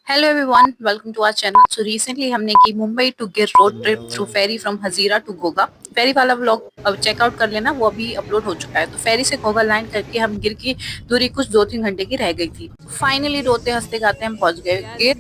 Hello everyone, welcome to our channel. So recently हमने की Mumbai to Gir road trip through ferry from Hazira to Ghogha. Ferry वाला vlog अब checkout कर लेना, वो अभी अपलोड हो चुका है। तो फेरी से घोगा लैंड करके हम गिर की दूरी कुछ 2-3 घंटे की रह गई थी। फाइनली रोते हंसते गाते हम पहुंच गए गिर।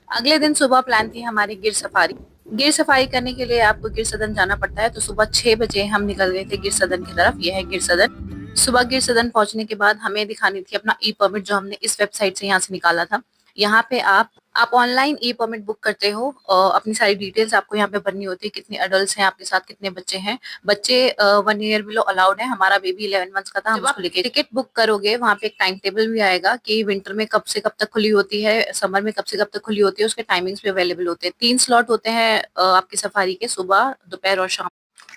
अगले दिन सुबह प्लान थी हमारी गिर सफारी। गिर सफारी करने के लिए आपको गिर सदन जाना पड़ता है। तो सुबह 6 बजे हम निकल गए थे गिर सदन की तरफ। यह है गिर सदन। सुबह गिर सदन पहुंचने के बाद हमें दिखानी थी अपना ई परमिट, जो हमने इस वेबसाइट से यहाँ से निकाला था। यहाँ पे आप ऑनलाइन ई परमिट बुक करते हो और अपनी सारी डिटेल्स आपको यहाँ पे भरनी होती है। कितने अडल्ट हैं आपके साथ, कितने बच्चे हैं। बच्चे 1 ईयर बिलो अलाउड है। हमारा बेबी 11 मंथ्स का था। हम उसको लेके टिकट बुक करोगे, वहाँ पे एक टाइम टेबल भी आएगा कि विंटर में कब से कब तक खुली होती है, समर में कब से कब तक खुली होती है। उसके टाइमिंग्स भी अवेलेबल होते हैं। 3 स्लॉट होते हैं आपकी सफारी के, सुबह, दोपहर और शाम।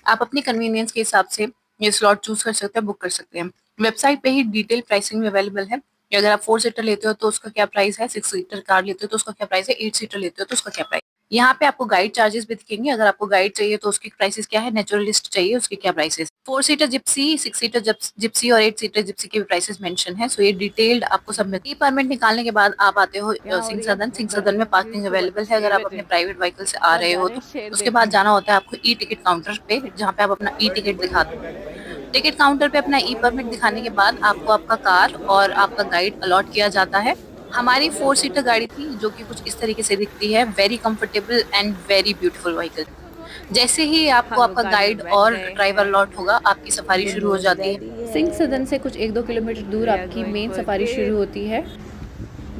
आप अपनी कन्वीनियंस के हिसाब से ये स्लॉट चूज कर सकते हैं, बुक कर सकते हैं। वेबसाइट पे ही डिटेल प्राइसिंग भी अवेलेबल है कि अगर आप 4 सीटर लेते हो तो उसका क्या प्राइस है, 6 सीटर कार लेते हो तो उसका क्या प्राइस है, 8 सीटर लेते हो तो उसका क्या प्राइस। यहाँ पे आपको गाइड चार्जेस भी दिखेंगे। अगर आपको गाइड चाहिए तो उसकी प्राइसेस क्या है, नेचुरलिस्ट चाहिए उसके क्या prices. 4 seater Gypsy, 6 seater Gypsy और 8 सीटर जिप्सी के भी प्राइसेस मेंशन है। सो ये डिटेल्ड आपको सब मिलती है। परमिट निकालने के बाद आप आते हो सिंह सदन। सिंह सदन में पार्किंग अवेलेबल है अगर आप अपने प्राइवेट व्हीकल से आ रहे हो तो। उसके बाद जाना होता है आपको ई टिकट काउंटर पे, जहाँ पे आप अपना ई टिकट दिखाते हो। टिकट काउंटर पे अपना ई परमिट दिखाने के बाद आपको आपका कार और आपका गाइड अलॉट किया जाता है। हमारी 4 सीटर गाड़ी थी, जो कि कुछ इस तरीके से दिखती है। Very comfortable and very beautiful vehicle. जैसे ही आपको आपका गाइड और ड्राइवर अलॉट होगा, आपकी सफारी शुरू हो जाती है। सिंह सदन से कुछ 1-2 किलोमीटर दूर आपकी मेन सफारी शुरू होती है।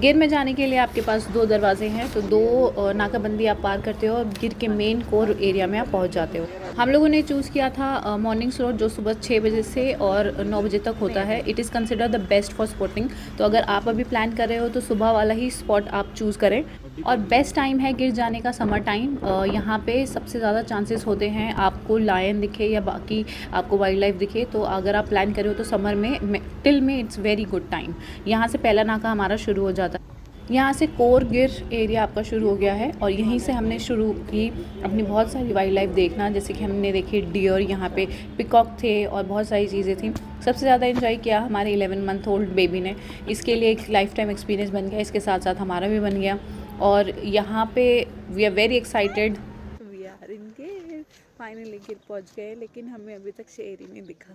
गिर में जाने के लिए आपके पास 2 दरवाजे हैं, तो 2 नाकाबंदी आप पार करते हो और गिर के मेन कोर एरिया में आप पहुंच जाते हो। हम लोगों ने चूज़ किया था मॉर्निंग स्लॉट, जो सुबह 6 बजे से और 9 बजे तक होता है। It is consider the best for spotting. तो अगर आप अभी प्लान कर रहे हो तो सुबह वाला ही स्पॉट आप चूज़ करें। और बेस्ट टाइम है गिर जाने का समर टाइम। यहाँ पे सबसे ज़्यादा चांसेस होते हैं आपको लायन दिखे या बाकी आपको वाइल्ड लाइफ दिखे। तो अगर आप प्लान करें हो तो समर में टिल में इट्स वेरी गुड टाइम। यहाँ से पहला नाका हमारा शुरू हो जाता है। यहाँ से कोर गिर एरिया आपका शुरू हो गया है और यहीं से हमने शुरू की अपनी बहुत सारी वाइल्ड लाइफ देखना। जैसे कि हमने देखे डियर, यहाँ पे पिकॉक थे और बहुत सारी चीज़ें थी। सबसे ज़्यादा एंजॉय किया हमारे 11 मंथ ओल्ड बेबी ने। इसके लिए एक लाइफ टाइम एक्सपीरियंस बन गया, इसके साथ साथ हमारा भी बन गया। और यहाँ पे we are very excited. We are in Gir, finally गिर पहुँच गए, लेकिन हमें अभी तक शेर ही नहीं दिखा,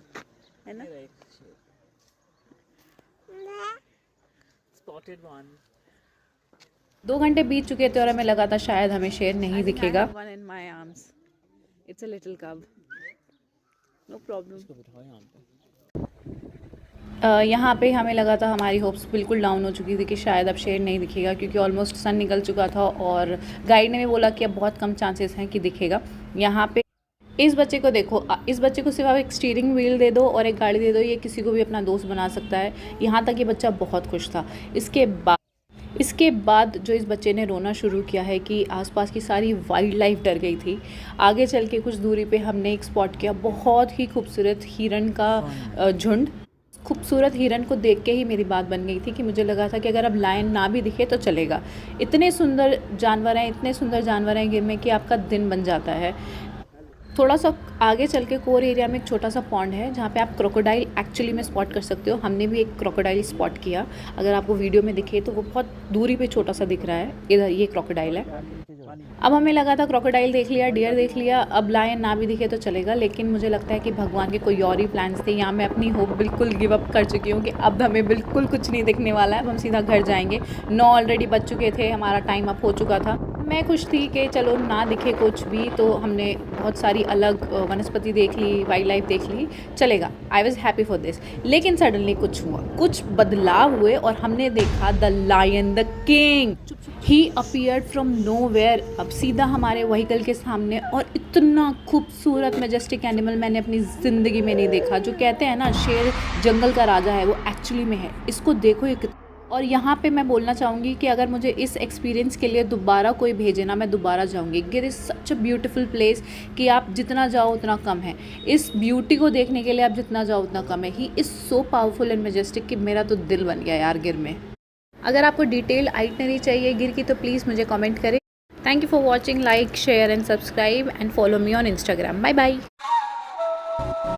है ना। Spotted one. 2 घंटे बीत चुके थे और हमें लगा था शायद हमें शेर नहीं दिखेगा। One in my arms, it's a little कब, नो प्रॉब्लम। यहाँ पे हमें लगा था, हमारी होप्स बिल्कुल डाउन हो चुकी थी कि शायद अब शेर नहीं दिखेगा, क्योंकि ऑलमोस्ट सन निकल चुका था और गाइड ने भी बोला कि अब बहुत कम चांसेस हैं कि दिखेगा। यहाँ पे इस बच्चे को देखो, इस बच्चे को सिर्फ आप एक स्टीयरिंग व्हील दे दो और एक गाड़ी दे दो, ये किसी को भी अपना दोस्त बना सकता है। यहाँ तक ये बच्चा बहुत खुश था। इसके बाद जो इस बच्चे ने रोना शुरू किया है कि आसपास की सारी वाइल्ड लाइफ डर गई थी। आगे चल के कुछ दूरी पे हमने एक स्पॉट किया, बहुत ही खूबसूरत हिरन का झुंड। खूबसूरत हिरन को देख के ही मेरी बात बन गई थी कि मुझे लगा था कि अगर अब लायन ना भी दिखे तो चलेगा। इतने सुंदर जानवर हैं, इतने सुंदर जानवर हैं गिर में कि आपका दिन बन जाता है। थोड़ा सा आगे चल के कोर एरिया में एक छोटा सा पॉन्ड है जहाँ पे आप क्रोकोडाइल एक्चुअली में स्पॉट कर सकते हो। हमने भी एक क्रोकोडाइल स्पॉट किया। अगर आपको वीडियो में दिखे तो वो बहुत दूरी पे छोटा सा दिख रहा है। इधर ये क्रोकोडाइल है। अब हमें लगा था क्रोकोडाइल देख लिया, डियर देख लिया, अब लायन ना भी दिखे तो चलेगा। लेकिन मुझे लगता है कि भगवान के कोई और ही प्लान्स थे। यहाँ मैं अपनी होप बिल्कुल गिव अप कर चुकी हूँ कि अब हमें बिल्कुल कुछ नहीं दिखने वाला है। अब हम सीधा घर जाएंगे। 9 ऑलरेडी बज चुके थे, हमारा टाइम अप हो चुका था। मैं खुश थी कि चलो ना दिखे कुछ भी तो हमने बहुत सारी अलग वनस्पति देख ली, वाइल्ड लाइफ देख ली, चलेगा। I was happy for this. लेकिन सडनली कुछ हुआ, कुछ बदलाव हुए और हमने देखा the lion, the king. He appeared from nowhere, अब सीधा हमारे व्हीकल के सामने। और इतना खूबसूरत मैजेस्टिक एनिमल मैंने अपनी ज़िंदगी में नहीं देखा। जो कहते हैं ना शेर जंगल का राजा है, वो एक्चुअली में है। इसको देखो ये। और यहाँ पे मैं बोलना चाहूँगी कि अगर मुझे इस एक्सपीरियंस के लिए दोबारा कोई भेजे ना, मैं दोबारा जाऊँगी। गिर is such a beautiful place कि आप जितना जाओ उतना कम है। इस ब्यूटी को देखने के लिए आप जितना जाओ उतना कम है। He is so powerful and majestic कि मेरा तो दिल बन गया यार गिर में। अगर आपको डिटेल आइटनरी चाहिए गिर की तो प्लीज़ मुझे कमेंट करें। Thank you for watching, like share and subscribe and follow me on Instagram. Bye bye.